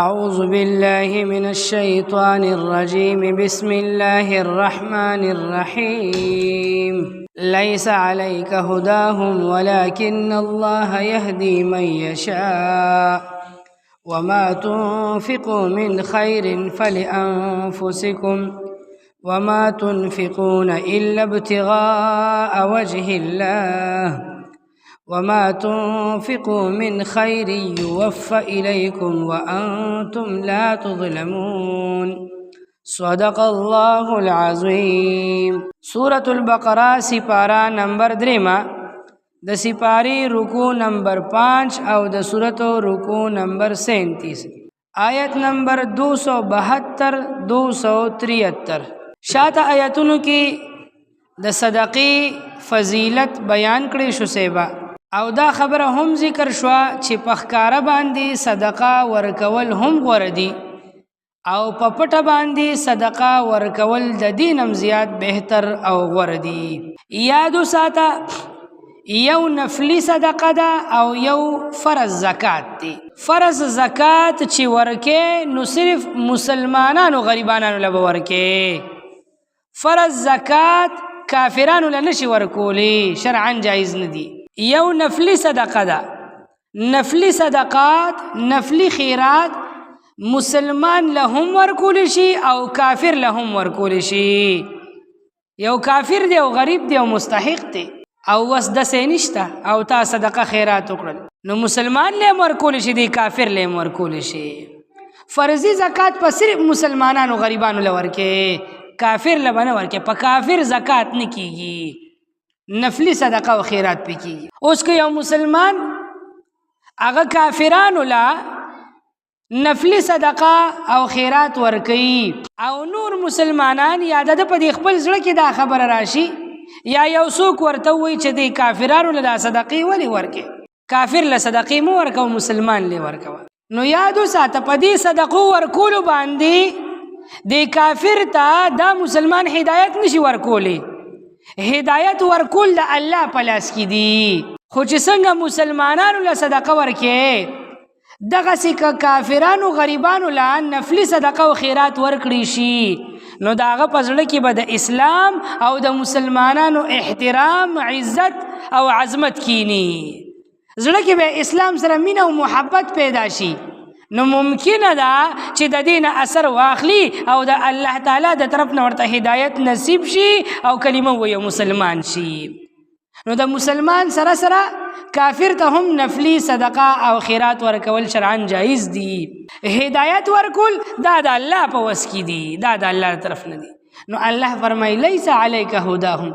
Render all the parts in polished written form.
أعوذ بالله من الشيطان الرجيم بسم الله الرحمن الرحيم ليس عليك هداهم ولكن الله يهدي من يشاء وما تنفقوا من خير فلأنفسكم وما تنفقون إلا ابتغاء وجه الله وما تنفقوا من خير يوفى إليكم وأنتم لا تظلمون صدق الله العظيم. سورة البقرہ سپارہ نمبر 3 د سپاری رکو نمبر 5 او د سورتو رکو نمبر 37 آیت نمبر 272 273. شاته آیتونو کې د صدقې فضیلت بیان کړي شو سیبا او دا خبره هم ذکر شوا چې په ښکاره باندې صدقه ورکول هم غوره دي او په پټه باندې صدقه ورکول د دینم زیات بهتر او غوره دي. یادو ساته یو نفلی صدقه ده او یو فرض زکات دی. فرض زکات چې ورکه نو صرف مسلمانانو غریبانانو له ورکه. فرض زکات کافرانو له نشي ورکولی، شرعا جایز ندی. یو نفلی صدقه ده. نفلی صدقات نفلی خیرات مسلمان له هم ورکول شي او کافر له هم ورکول شي. یو کافر دی او غریب دی او مستحق دی او وس د سینشته او تا صدقه خیرات وکړل نو مسلمان له ورکول شي دی کافر له ورکول شي. فرضی زکات په صرف مسلمانانو غریبانو له ورکه، کافر له بنه ورکه. په کافر زکات نه کیږي، نفلی صدقه او خیرات پې کیږي. اوس که یو مسلمان هغه کافرانو لا نفلی صدقه او خیرات ورکي او نور مسلمانان یا د په خپل زړه کې دا خبره راشي یا یو څوک ورته وایي چې د کافرانو له صدقې ولې ورکې، کافر له صدقې مو ورکو مسلمان له ورکو. نو یادو ساته په دې صدقو ورکولو باندې د کافر ته دا مسلمان هدایت نشي ورکولی. هدایت ورکول د الله په لاس کې دي. خو چې څنګه مسلمانانو له صدقه ورکې دغسې که کافرانو غریبانو له نفلي صدقه او خیرات ورکړي شي نو د هغه په زړه کې به د اسلام او د مسلمانانو احترام عزت او عظمت کینی. زړه کې به اسلام سره مینه او محبت پیدا شي نو ممکنه ده چې د دین اثر واخلي او د الله تعالی د طرف نه ورته هدایت نصیب شي او کلمه وایي مسلمان شي. نو د مسلمان سره سره کافر ته هم نفلی صدقه او خیرات ورکول شرعا جایز دي. هدایت ورکول دا د الله په وس کې دي، دا د الله طرف نه دي. نو الله فرمایي لیس علیک هداهم،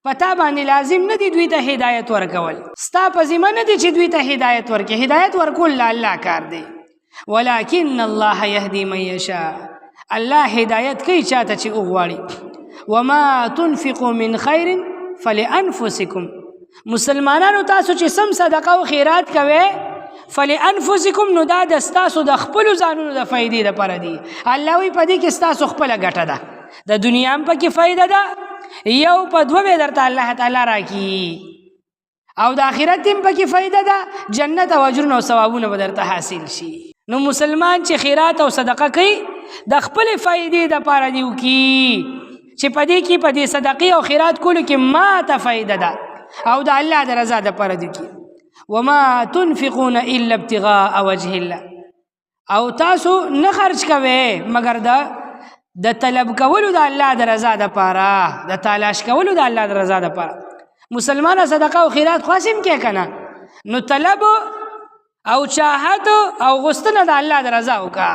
پتا باندې لازم نه دي دوی ته هدایت ورکول، ستا په ذمه نه دي چې دوی ته هدایت ورکې. هدایت ورکول له الله کار دی. ولکن الله یهدی من یشاء، الله هدایت کوي چاته چې وغواړي. وما تنفقوا من خیر فلانفسکم، مسلمانانو تاسو چې سم صدقه او خیرات کوئ فلانفسکم نو دا د ستاسو د خپلو ځانونو د فایدې دپاره دي. الله وایي په دې کې ستاسو خپله ګټه ده، د دنیا هم پکې فایده ده، یو په دوه به درته الله تعالی راکړي او د آخرت هم پکې فایده ده، جنت او اجرونه او ثوابونه به درته حاصل شي. نو مسلمان چې خیرات او صدقه کوي د خپلې فایدې دپاره دي وکړي چې په دې کې په دې صدقې او خیرات کولو کې ما ته فایده ده او د الله د رضا دپاره دي وکړي. وما تنفقون الا ابتغاء وجه الله، او تاسو نه خرج کوئ مگر د طلب کولو د الله د رضا دپاره، د تلاش کولو د الله د رضا دپاره. مسلمانه صدقه او خیرات خاصم کې کنه نو طلب او چاهت او غوښتنه د الله د رضا وکړه،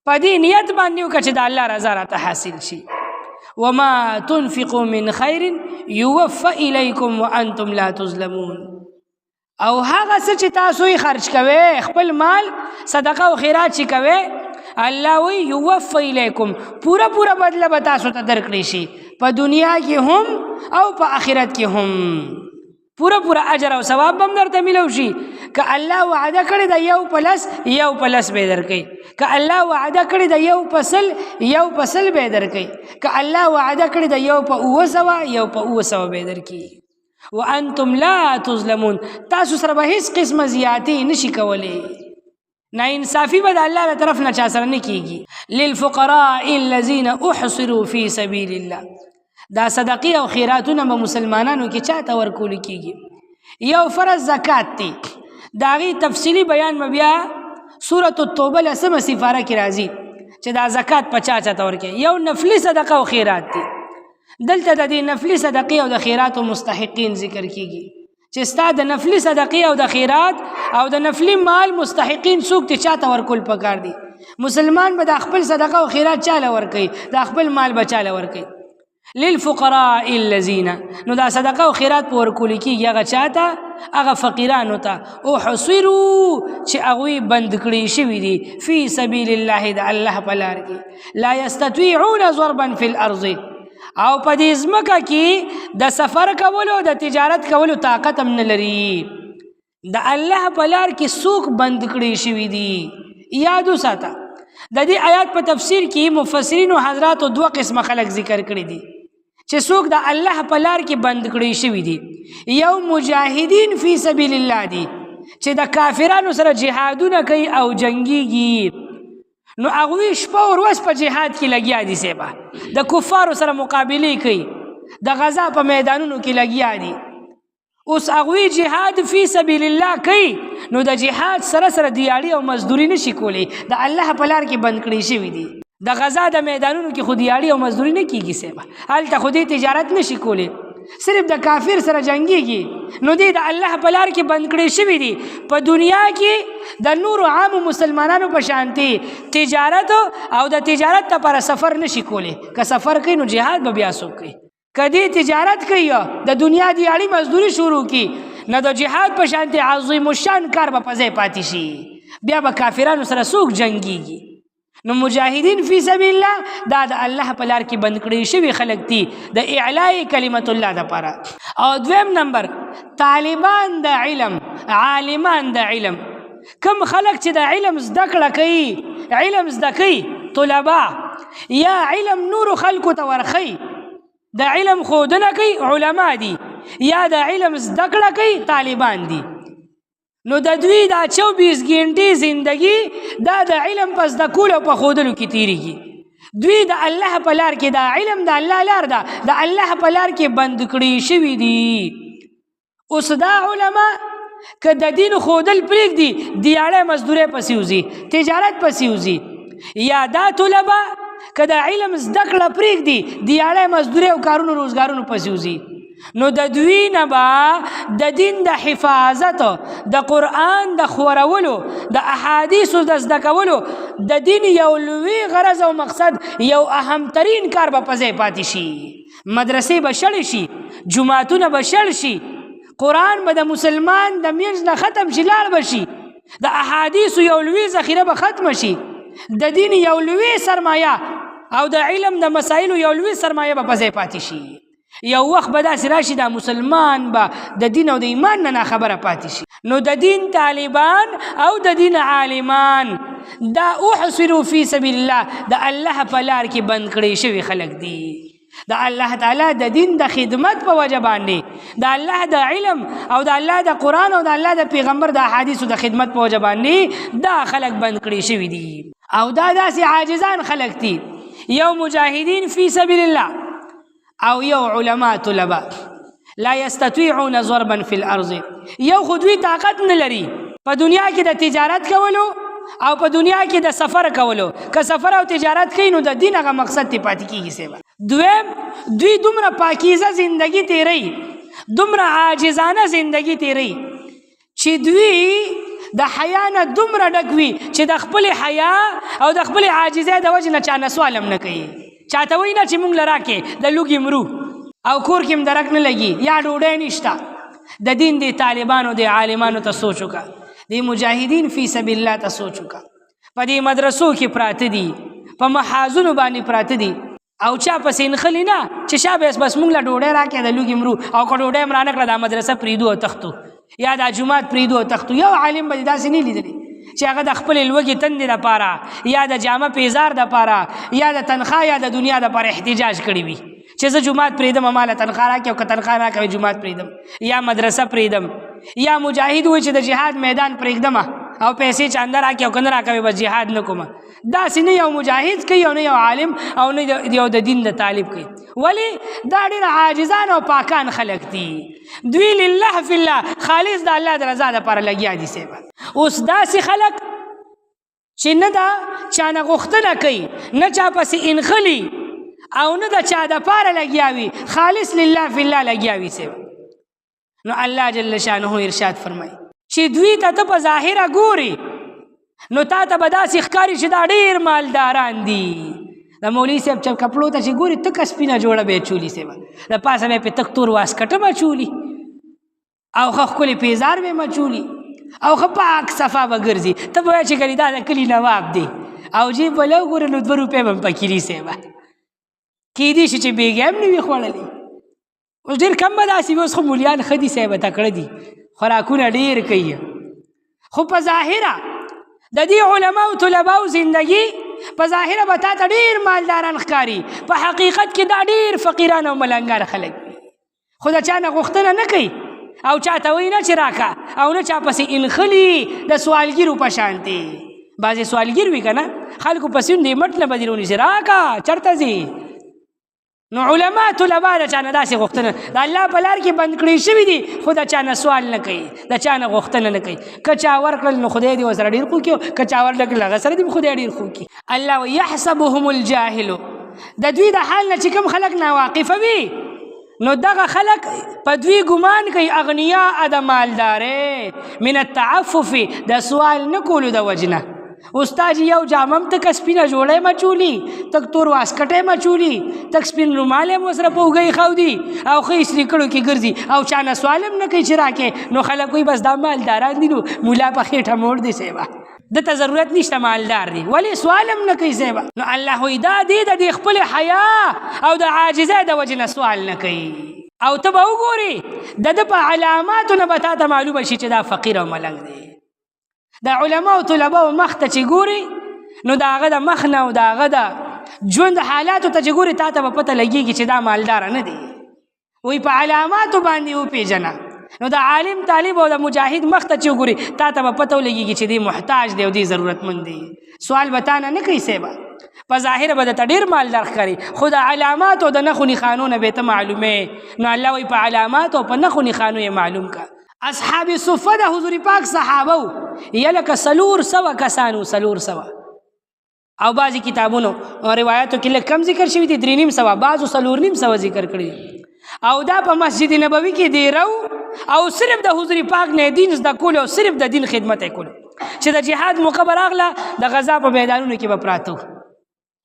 په دې نیت باندې وکړه چې د الله رضا راته حاصل شي. وما تنفقوا من خیر یوفى الیکم وانتم لا تظلمون، او هغه څه چې تاسو یې خرج کوئ خپل مال صدقه او خیرات چې کوئ الله وایي یوفى الیکم، پوره پوره بدله به تاسو ته درکړی شي په دنیا کې هم او په آخرت کې هم. پوره پوره اجر او ثواب به هم درته میلو شي. که الله وعده کړی د یو پلس به درکوي، که الله وعده کړی د یو پسل به درکوي، که الله وعده کړی د یو په 900 به درکوي. وانتم لا تظلمون، تاسو سره به هیڅ قسمه زیاتی نشي کولی. ناانصافي به د الله له طرف نه چا سره نه کیږي. للفقراء الذين احصروا في سبيل الله، دا صدقې او خیراتونه به مسلمانانو کې چاته ورکول کیږي. یو فرض زکات دی، د هغې تفصیلي بیان به بیا سورة التوبه لسمه سپاره کې راځي چې دا زکات په چا چاته ورکوي. یو نفلي صدقه او خیرات دی. دلته د دې نفلي صدقې او د خیراتو مستحقین ذکر کیږي چې ستا د نفلي صدقې او د خیرات او د نفلي مال مستحقین څوک دي، چاته ورکول پکار دي. مسلمان به د خپل صدقه او خیرات چاله ورکوي، د خپل مال به چاله ورکوي. للفقراء الذين، نو دا صدقه او خیرات په ورکول کېږي هغه چاته، هغه فقیرانو ته احصروا چې هغوی بند کړي شوي دي فی سبیل الله، د الله په لار کې. لا یستطیعون ضربا فی الارض، او په دې ځمکه کې د سفر کولو د تجارت کولو طاقت هم نه لري. د الله په لار کې څوک بند کړي شوي دي. یاد وساته د دې آیات په تفسیر کې مفسرینو حضراتو دوه قسمه خلک ذکر کړي دي چې څوک د الله په لار کې بند کړي شوي دي. یو مجاهدین فی سبیل الله دي چې د کافرانو سره جهادونه کوي او جنگیږي، نو هغوی شپه او ورځ په جهاد کې لګیا دي، سیبا د کفارو سره مقابلې کوي، د غزا په میدانونو کې لګیا دي. اوس هغوی جهاد فی سبیل الله کوي، نو د جهاد سره سره دیاړي او مزدوري نشي کولی، د الله په لار کې بند کړي شوي دي. د غزا د میدانونو کې خو دیاړي او مزدوري نه کیږي، سیبا هلته خو دې تجارت نشي کولی، صرف د کافر سره جنگیږي، نو دې د الله په لار کې بند کړي شوي دي. په دنیا کې د نورو عامو مسلمانانو په شانتي تجارت او د تجارت لپاره سفر نشي کولی. که سفر کوي نو جهاد به بیا څوک کوي؟ کدی تجارت کوي د دنیا دیاړي مزدوري شروع کی، نه د جهاد په شانتي عظیم الشان کار به په ځای پاتې شي، بیا به کافرانو سره څوک جنگیږي. نو مجاهدین فی سبیل الله دا د الله په لار کې بند کړي شوي خلک دي د اعلاء کلمت الله دپاره. او دویم نمبر طالبان د علم، عالمان د علم، کم خلک چې د علم زده کړه کوي، علم زده کوي طلبا، یا علم نورو خلکو ته ورخی، د علم ښودنه کوي علما دي، یا د علم زده کړه کوي طالبان دي. نو د دوی دا 24 غنټې زندگی دا د علم په زده کولو په ښودلو کې تیریږي. دوی د الله په لار کې، دا علم د الله لار ده، د الله په لار کې بند کړي شوي دي. اوس دا علما که د دین ښودل پرېږدي، دیاړی مزدورۍ پسې وځي، تجارت پسې وځي، یا دا طلبه که د علم زده کړه پرېږدي، دیاړی مزدورۍ او کارونو روزګارونو پسې وځي، نو د دوی نه به د دین د حفاظت، د قرآن د خورولو، د احادیثو د زده کولو، د دین یو لوی غرض او مقصد، یو اهمترین کار به په ځای پاتې شي. مدرسې به شړې شي، جوماتونه به شړ شي، قرآن به د مسلمان د منځ نه ختم شي، لاړ به شي، د احادیثو یو لوی ذخیره به ختمه شي، د دین یو لوی سرمایه او د علم د مسایلو یو لوی سرمایه به په ځای پاتې شي. یو وخت به داسې راشي دا مسلمان به د دین او د ایمان نه ناخبره پاتې شي. نو د دین طالبان او د دین عالمان دا احصروا فی سبیل الله د الله په لار کې بند کړي شوي خلک دي. د الله تعالی د دین د خدمت په وجه باندې، د الله د علم او د الله د قرآن او د الله د پیغمبر د احادیثو د خدمت په وجه باندې دا خلک بند کړي شوي دي. او دا داسې عاجزان خلک دي، یو مجاهدین فی سبیل الله او یو علماء طلبا لا یستطیعون ضربا فی الارض. یو خو دوی طاقت نه لري په دنیا کې د تجارت کولو او په دنیا کې د سفر کولو. که سفر او تجارت کوي نو د دین هغه مقصد ته پاتې کېږي. سیبا دویم، دوی دومره پاکیزه زندگی تیری، دومره عاجزانه زندگی تیری چې دوی د حیا نه دومره ډک وي چې د خپل حیا او د خپل عاجزۍ د وجې نه چا نه سوال هم نه کوي. چاته وایي نه چې مونږ له راکې د لوږې مرو او کور کې هم درک نه لګي یا ډوډۍ نشته. د دین د طالبانو د عالمانو ته سوچ وکړه، د مجاهدین فی سبیل الله ته سوچ وکړه. په دې مدرسو کې پراته دي، په محاذونو باندې پراته دي، او چا پسې نښلي نه چې شا بس مونږ له ډوډۍ راکې د لوږې مرو، او که ډوډۍ هم رانه کړه دا مدرسه پرېږدو او تښتو، یا دا جومات پرېږدو او تښتو. یو عالم به داسې نه لیدلی چې هغه د خپل لوږې تندې دپاره یا د جامه پیزار دپاره یا د تنخواه یا د دنیا دپاره احتجاج کړی وي چې زه جومات پرېږدم، ماله تنخواه راکړي، او که تنخواه راکوي جومات پرېږدم یا مدرسه پرېږدم. یا مجاهد وایي چې د جهاد میدان پرېږدم او پیسې چاندر راکې او کنه راکوي بس جهاد نه کوم داسې نه یو مجاهد کوي او نه یو عالم او نه یو د دین د طالب کوي ولی دا ډېر عاجزان او پاکان خلق دي دوی لله فی الله خالص د الله د رضا دپاره لګیا دي صاحب اوس داسې خلق چې نه دا چا نه غوښتنه کوي نه چا پسې انخلي او نه د چا دپاره لګیا وي خالص لله فی الله لګیا وي صاحب نو الله جل شانه ارشاد فرمایي چې دوی ته په ظاهره ګوري نو تا ته به داسې ښکاري چې دا ډېر مالداران دي د مولوي صاحب چې کپړو ته چې ګوري تکه سپینه جوړه به یې چولي صاحب د پاسه به یې پې تک تور واسکټه به چولي او ښه ښکلې پیزار به یې مچولي او ښه پاک صفا به ګرځي ته به وایې چې ګنې دا د کلي نواب دی او جیب به له وګوره نو 2 روپۍ به هم پکې وي صاحب کیدای شي چې بیګې هم نه وي خوړلی اوس ډېر کم به داسې وي اوس خو مولیان ښه دي صاحب تکړه دي خوراکونه ډېر کوي خو په ظاهره د دې علماو طلباو زندگی په ظاهره به تا ته ډېر مالداران ښکاري په حقیقت کې دا ډېر فقیران او ملنګار خلک وي خو د چا نه غوښتنه نه کوي او چا ته وایي نه چې راکه او نه چا پسې انخلي د سوالګیرو په شانتې بعضې سوالګیر وي که نه خلکو پسې دې مټ نه به دې رونیسي راکه چېرته ځي نو علما طلبا د چا نه داسې غوښتنه د الله په لار کې بند کړی شوي دي خو د چا نه سوال نه کوي د چا نه غوښتنه نه کوي که چا ورکړل نو خدای دې ورسره ډېر خو کړي که چا ورنکړل هغه سره دې خدای ډېر خو کړي الله وایي یحسبهم الجاهل د دوی د حال نه چې کوم خلک ناواقفه وي نو دغه خلک په دوی ګمان کوي اغنیاء د مالدارې من التعفف د سوال نه کولو د وجنه استاد یو جامم تک سپینه جوړه مچولی تک تور واسکټه مچولی تک سپین روماله مو سره پوګي خو دی او خې سری کړو کې ګرځي او چانه سوالم نه کوي چې راکې نو خلک کوئی بس د مالداران دي نو مولا په خېټه موړ دي سیوا د ته ضرورت نشته مالدار دی ولی سوالم نه کوي سیوا نو الله وی دا دی د خپل حیا او د عاجزه د وجنه سوال نه کوي او ته به وګوري د په علاماتو نه به تا ته معلومه شي چې دا فقیر او ملنګ دی د علما او طلبا او مخ ته چې ګوري نو د هغه د مخ نه او د هغه د ژوند حالاتو ته چې ګوري تا ته به پته لګېږي چې دا مالداره نه دی وی په علاماتو باندې وپېژنه نو د عالم طالب او د مجاهد مخ ته چې وګوري تا ته به پته ولګېږي چې دی محتاج دی او دی ضرورتمند دی سوال به تا نه کوي سیبه په ظاهره به درته ډېر مالدار ښکاري خو د علاماتو د نښو نښانو نه به ته معلومې نو الله وایي په علاماتو او په نښو نښانو یې معلوم کا اصحاب صفه د حضور پاک صحابه یا لکه 400 کسانو 400 او بعضی کتابونو او روایتو کې لږ کم ذکر شوي دي 300 بعضو 400 ذکر کړي او دا په مسجد نبوي کې دی رو او صرف د حضور پاک نه دین زده کول او صرف د دین خدمت یې کول چې د جهاد موقع به راغله د غزا په میدانونو کې به پراته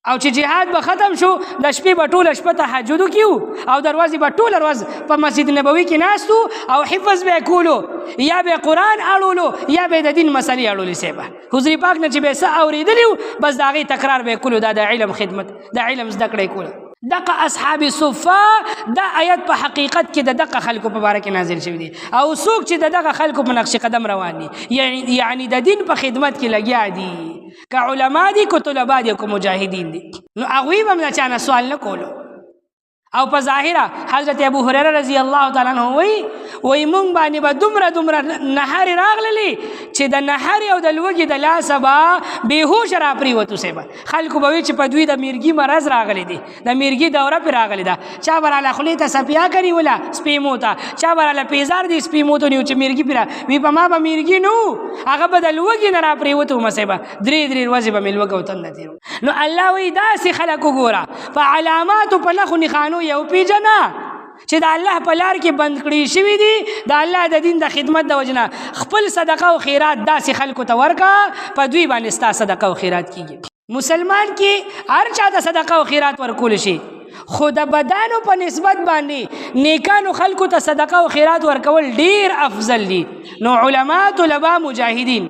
او چې جهاد به ختم شو د شپې به ټوله شپه تهجد وکړو او دروازې به ټوله ورځ په مسجد نبوي کې ناستو او حفظ به یې کولو یا به قرآن اړولو یا به د دین مسلې اړولې صاحبه حضور پاک نه چې به څه اورېدلي بس د هغې تکرار به یې کولو دا د علم خدمت د علم زده کړه یې کوله دقه اصحاب صفه دا آیت په حقیقت کې د دقه خلکو په باره کې نازل شوی دی او څوک چې د دغه خلکو په نقش قدم روان دي یعنی د دین په خدمت کې لګیا دي که علما دي که طلبا دي که مجاهدین دي نو هغوی به هم د چا نه سوال نه کولو او په ظاهره حضرت ابو هريره رضی الله تعالی عنہ وی مونږ باندې به دومره نهارې راغللې چې د نهارې او د لوږې د لاسه به بېهوشه را پرېوتو صاحبه خلکو به وي چې په دوی د میرګي مرض راغلی دی د میرګي دوره پرې راغلی ده چا به راله خولې ته څپیا کنیوله سپېمو ته چا به راله پیزار دی سپېمو ته نیو چې میرګي پرې وي په ما به میرګي نه و هغه به د لوږې نه را پرېوتو مه صاحبه 3 ورځې به مې لوږه او تنده تېرو نو الله وایي داسې خلک وګوره په علاماتو په نښو نښانو یو پیژنه چې د الله په لار کې بند کړي شوي دي د الله د دین د خدمت د وجنه خپل صدقه او خیرات داسې خلکو ته ورکړه په دوی باندې ستا صدقه او خیرات کیږي مسلمان کې هر چا ته صدقه او خیرات ورکول شي خو د بدانو په نسبت باندې نیکانو خلکو ته صدقه او خیرات ورکول ډیر افضل دي نو علما طلبا مجاهدین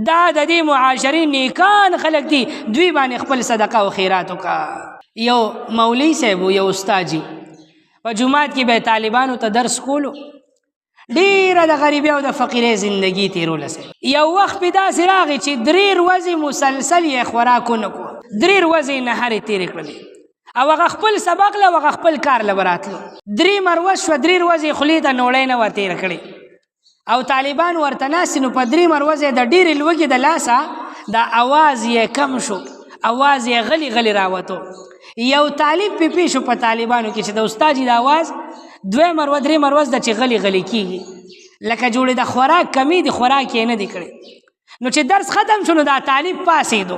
دا د دې معاشرین نیکان خلک دي دوی باندې خپل صدقه او خیرات وکړه یو مولوی صاحب یو استاد جی په جمعات کې به طالبانو ته درس کولو ډیره د غریبۍ او د فقیرۍ زندگی تیروله صاحب یو وخت په داسې راغی چې 3 ورځې مسلسل یې خوراک ونه کړو 3 ورځې نهارې تېرې کړلې او هغه خپل سبق له هغه خپل کار له براتلو 3 ورځې شوه 3 ورځې خولې ته نوړۍ نه ور تېره کړې او طالبان ورته ناست نو په 3 مروزه د ډېرې لوږې د لاسه دا اواز یې کم شو، اواز یې غلی غلی راوتو. یو طالب پی شو په طالبانو کې چې د استاد د اواز 2 مروه 3 مروز د چې غلی غلی کیږي، لکه جوړې د خوراک کمی د خوراک یې نه دی کړی. نو چې درس ختم شو نو دا طالب پاسېدو،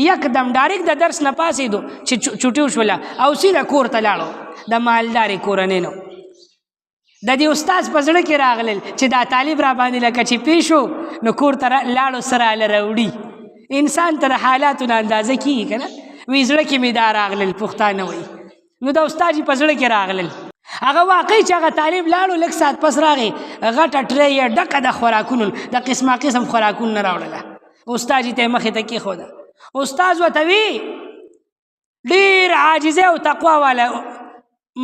یکدم ډایرک د درس نه پاسېدو چې چوټي وشوله او سیده کور ته لاړو. د مالدارې کورنۍ نو د دې استاد په زړه کې راغلل چې دا طالب را باندې لکه چې پیښو نو کور ته لاړو سره لروړي. انسان تر حالاتو نه اندازه کیږي کنه. وی زړه کې می دا راغلل پښتانه وای نو د استاد په زړه کې راغلل. هغه واقعي چې هغه طالب لاړو لږ ساعت پس راغی، غټه ټرې یې ډکه د خوراکونو د قسمه قسم خوراکونه نه راوړله. استاد ته مخې ته کېښوده. استاد ورته وی ډېر عاجزه او تقوا والا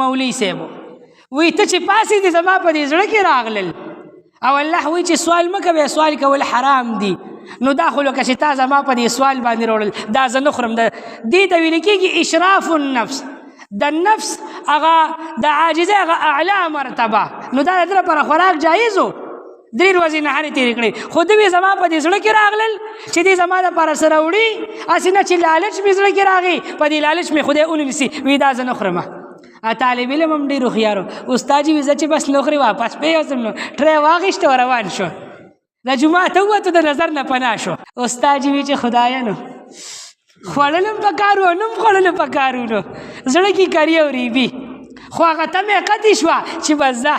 مولوي صاحب وی ته چې پاسې دې زما په دې زړه کې راغلل او الله وی چې سوال مه کوې، سوال کول حرام دي. نو دا خو لکه چې تا زما په دې سوال باندې راوړل دا زه نه خورم. دې ته ویل کېږي اشراف النفس، د نفس هغه د عاجزۍ هغه اعلی مرتبه. نو دا د ده لپاره خوراک جایز و. 3 ورځې نهارې تېرې کړې خو دوی زما په دې زړه کې راغلل چې دې زما دپاره څه راوړي، هسې نه چې لالچ مې زړه کې راغی په دې لالچ مې خدای ونیسي. وی دا زه نه خورمه. طالب علم هم ډېر هوښیار و. استاد جي وي زه چې بس نوکرې واپس پرېوتم نو ټرې واخیسته او روان شو. د جومات ته ووتو د نظر نه پناه شو. استاد جي وي چې خدایه نو خوړل هم پکار و نه هم خوړل پکار و نو زړه کې کري او ریبي. خو هغه تمې قطې شوه چې بس ځه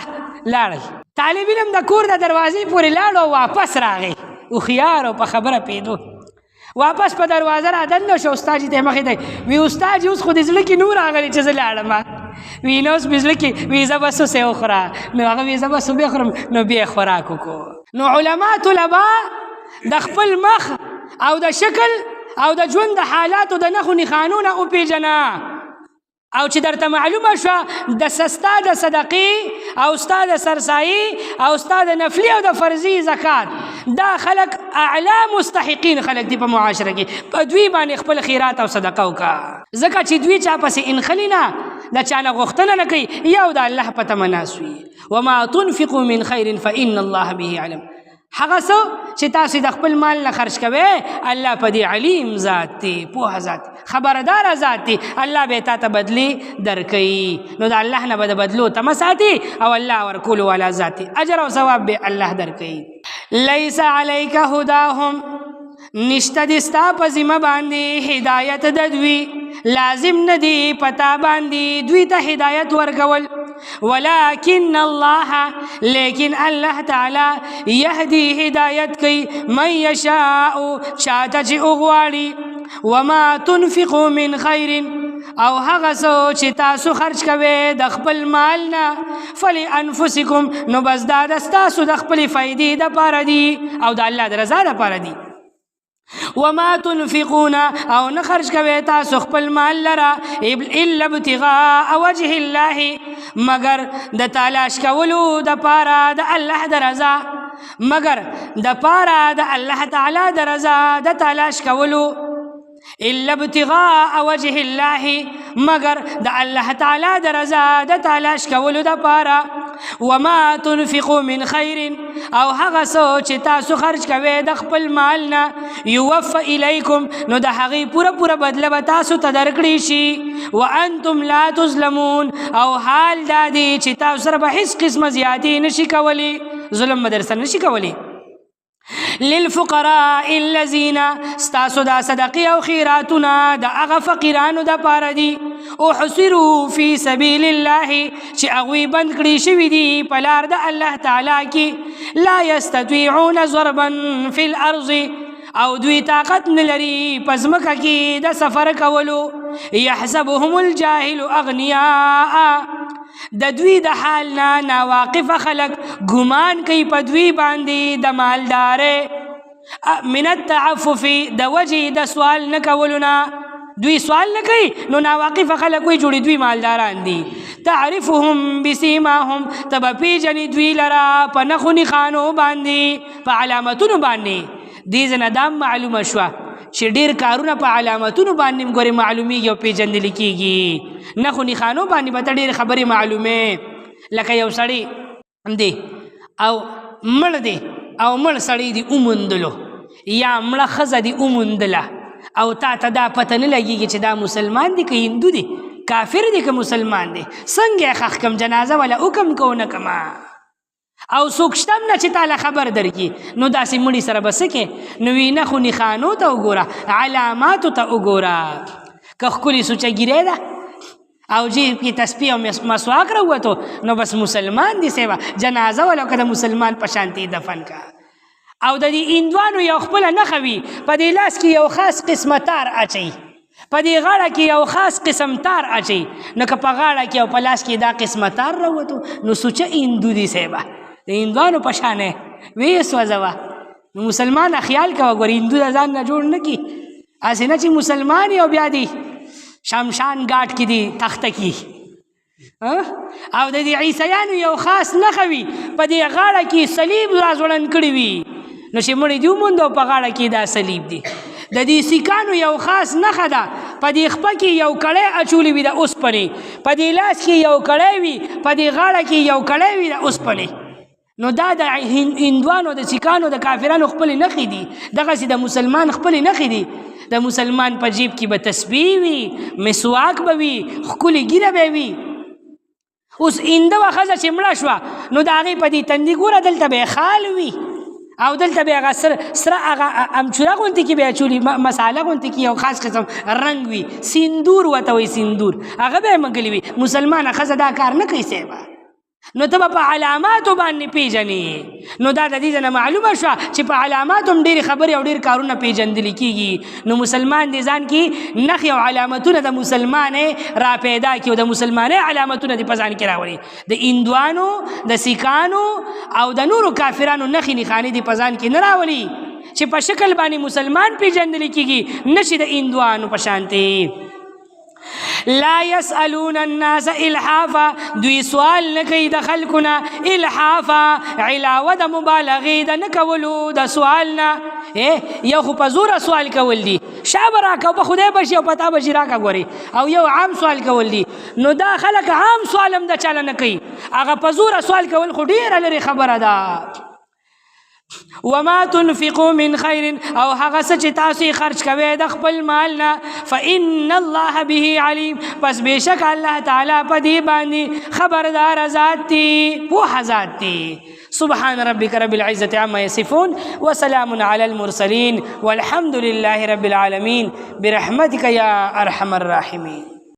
لاړل. طالب علم د کور د دروازې پورې لاړو او واپس راغی. هوښیار او په خبره پوهېدو. واپس په دروازه را دننه شو. استاد جي ته یې مخې ته وي استاد جي اوس خو دې زړه کې نور راغلی چې زه لاړم. وی نو اوس مې زړه کې وي زه به سوسې وخوره. نو هغه وي زه به سوبې خورم. نو بیا یې خوراک وکړو. نو علما طلبا د خپل مخ او د شکل او د ژوند د حالاتو د نښو نښانونه وپېژنه او چې درته معلومه شوه د ستا د صدقې او ستا د سرسایي او ستا د نفلي او د فرضي زکات دا خلک اعلی مستحقین خلک دي په معاشره کې. په دوی باندې خپل خیرات او صدقه وکړه ځکه چې دوی چا پسې انخلي نه د چا نه غوښتنه نه کوي یو د الله په تمه ناست وي. وما تنفقوا من خیر فإن الله به علم. هغه څه چې تاسو د خپل مال نه خرج کوئ الله په دې علیم ذات دی، پوهه ذات، خبردار ذات دی. الله به تا ته بدلی درکوي. نو د الله نه به د بدلو تمه ساتي او الله ورکولو والا ذات دی. اجر او ثواب به الله درکوي. لیس علیک هداهم نشته دې ستا په ذمه باندې هدایت د دوی، لازم نه دی پتا باندې دوی ته هدایت ورکول. ولكن الله لیکن الله تعالی یهدی هدایت کوي من یشاء چاته چې وغواړي. وما تنفقوا من خیر او هغه څه چې تاسو خرج کوئ د خپل مال نه فلانفسکم نو بس دا د ستاسو د خپلې فایدې دپاره دي او د الله د رضا دپاره دي. وما تنفقون او نه خرج کوئ تاسو خپل مال لره الا ابتغاء وجه الله مگر د تلاش کولو دپاره د الله د رضا، مگر د پاره د الله تعالی د رضا د تلاش کولو. الا ابتغاء وجه الله مگر د الله تعالی د رضا د تلاش کولو دپاره. وما تنفقوا من خیر او هغه څه چې تاسو خرج کوئ د خپل مال نه یوفى الیکم نو د هغې پوره بدله به تاسو ته درکړی شي. وانتم لا تظلمون او حال دا دی چې تاسو سره به هیڅ قسمه زیاتې نشي کولی، ظلم به در سره نشي کولی. للفقراء الذين ستاسو دا صدقې او خیراتونه د هغه فقیرانو دپاره دي احصروا فی سبیل الله چې هغوی بند کړي شوي دي په لار د الله تعالی کې لا یستطیعون ضربا فی الارض او دوی طاقت نه لري په ځمکه کې د سفر کولو. یحسبهم الجاهل اغنیاء د دوی د حال نه ناواقفه خلک ګمان کوي په دوی باندې د مالدارۍ من التعفف د وجې د سوال نه کولو نه. دوی سوال نه کوي نو ناواقفه خلک وایي جوړې دوی مالداران دي. تعرفهم بسیماهم ته به پیژنې دوی لره په نښو نښانو باندې په علامتونو باندې. دې ځنه دا معلومه شوه چې ډېر کارونه په علامتونو باندې ګورې معلومیږي او پیژندل کېږي. نښو نښانو باندې به ته ډېرې خبرې معلومې لکه یو سړی دی او مړ دی او مړ سړی دی اوموندلو یا مړه ښځه دی اوموندله او تا ته دا پته نه لګېږي چې دا مسلمان دی که هندو دی کافر دی که مسلمان دی څنګه یې ښخ کم جنازه ولا حکم کو نه کما او څوک شته هم نه چې تاله خبر درکړي نو داسې مړي سره به څه کې نو وینه خو نښانو ته وګوره علاماتو ته وګوره که ښکلې سوچه ده او جیب کې تسبیح او مسواک راووتو نو بس مسلمان دی سیوا جنازه ولو که د مسلمان په شانتي دفن کا او د دې هندوانو یو خپله نښه وي په دې لاس کې یو خاص قسمه تار اچوي په دې غاړه کې یو خاص قسم تار اچوي نو که په غاړه کې او په لاس کې دا قسمه تار راووتو نو سوچه هندو دی سیبه د هندوانو په شانې ویې سوځوه نو مسلمانه خیال کوه ګورې هندو د ځان نه جوړ نه کړي هسې نه چې مسلمان یې او بیا دی شمشان گاټ کې دی تخته کی او د دې عیسیانو یو خاص نښه وي په دې غاړه کې صلیب راځوړند کړي وي نو چې مړي دي وموند او په غاړه کې دا صلیب دی د دې سیکانو یو خاص نښه ده په دې خپه کې یو کړی اچولی وي د اوسپنې په دې لاس کې یو کړی وي په دې غاړه کې یو کړی وي د اوسپنې نو دا د هندوانو د سیکانو د کافرانو خپلې نښې دي دغسې د مسلمان خپلې نښې دي د مسلمان په جیب کې به تسبیح وي مسواک به وي ښکلې ږیره به وي اوس هندوه ښځه چې مړه شوه نو د هغې په دې تندي ګوره دلته به یې خال وي او دلته به هغه سره هغه امچوره غوندې کې به یې اچولي مساله غوندې کې یو خاص قسم رنګ وي سیندور ورته وایي سیندور هغه به یې مږلي وي مسلمانه ښځه دا کار نه کوي صیبه نو ته به په علاماتو باندې پیژنې نو دا د دې نه معلومه شوه چې په علاماتو هم ډېرې خبرې او ډېر کارونه پیژندلی کېږي نو مسلمان دې ځان کې نښې او علامتونه د مسلمانې را پیدا کړي او د مسلمانۍ علامتونه دې په ځان کې راوړي د هندوانو د سیکانو او د نورو کافرانو نښې نښانې دې په ځان کې نه راولي چې په شکل باندې مسلمان پیژندلی کېږي نشي د هندوانو په شانتې لا يسألون الناس الحافا دوی سوال نکي د خلقنا الحافا علاوه د مبالغه د نکولو د سوالنا یو خو په زور سوال کول دي شابه راکه په خدای بشي او پتا بشي راکه ګوري او یو عام سوال کول دي نو دا خلک عام سوالم د چاله نه کوي هغه په زور سوال کول خو ډیره لري خبره ده وما تنفقوا من خير او هغه څه چې تاسو خرج کوئ د خپل مال نه فإن الله به عليم پس بشک الله تعالی په دې باندې خبردار ذات دی پوهه ذات دی سبحان ربك رب العزة عما يصفون وسلام على المرسلين والحمد لله رب العالمين برحمتك يا أرحم الراحمين